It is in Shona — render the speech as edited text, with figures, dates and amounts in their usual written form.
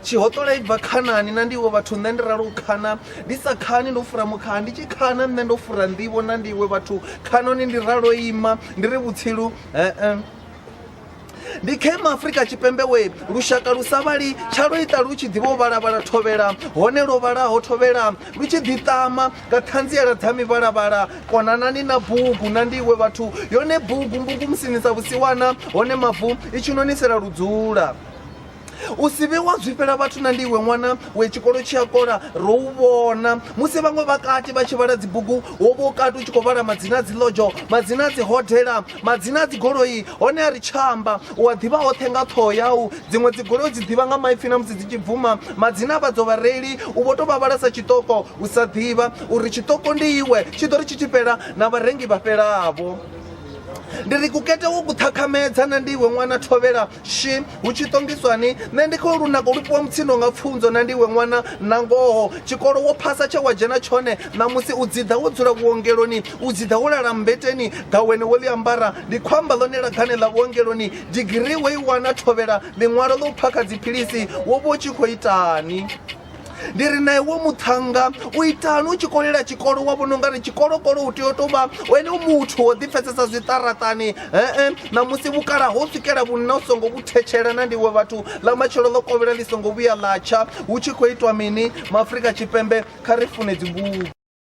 chihotola ibva khanani na ndiwe vathu nne ndi ralo khana ndi sa khani ndo fura mukhaha ndi tshi khana nne ndo fura nḓivho na ndiwe vathu khanoni ndi ralo ima ndi ri vhutsilu ndi khema Afrika Tshipembe we lushaka lusavhali tsha lo ita lu tshi ḓivha vhalavhala thovhela hone lo vhalaho thovhela lu tshi ḓiṱama nga ṱhanziela dza mivhalavhala konanani na bugu na ndiwe vathu yone bugu mbugu musinisa vhusiwana hone mavu i tshi nonisela ludzula u si vhe wa zwifhela vhathu na ndiwe ṅwana we tshikolo tshi a kola ro u vhona musi vhaṅwe vhakati vha tshi vhala dzibugu wo vha kati u tshi khou vhala madzina a dzi lodzho madzina a dzi hodela madzina a dzi goloi hone a ri tshamba u a ḓivha hoṱhe nga ṱhoho yau dziṅwe dzi goloi dzi ḓivha nga maipfi na musi dzi tshi bvuma madzina a vhadzo vhareili u vho to vha vhala sa tshiṱoko u sa ḓivha uri tshiṱoko ndi iwe tshi ḓo ri tshi tshi fhela na vharengi vha fhelavho ndi ri kukete wo kuṱhakhamedza na ndiwe ṅwana thovhela shi hu tshi ṱongiswani nṋe ndi khou lunako lupiwa mutsindo nga pfunzo na ndiwe ṅwana na ngoho tshikolo wo phasa tshe wa dzhena tshone namusi u dziḓa wo dzula vhuongeloni u dziḓa wo lala mmbeteni gaweni wo ḽi ambara ndi khwamba ḽone lagane ḽa vhuongeloni digiri wo i wana thovhela ḽiṅwalo ḽo u phakha dziphilisi wo vha u tshi khou itani ndi ri na iwe muthanga u itani u tshi kolela tshikolo wa vhona ungari tshikolokolo u tea u tou vha wene u muthu wo ḓipfesesa zwiṱaratani na musi vhukala ho swikela vhunna u songo vhuthetshela na ndiwe vhathu ḽa matshelo ḽo kovhela ḽi songo vhuya ḽa tsha hu tshi khou itwa mini maafrika tshipembe kha ri fune dzibugu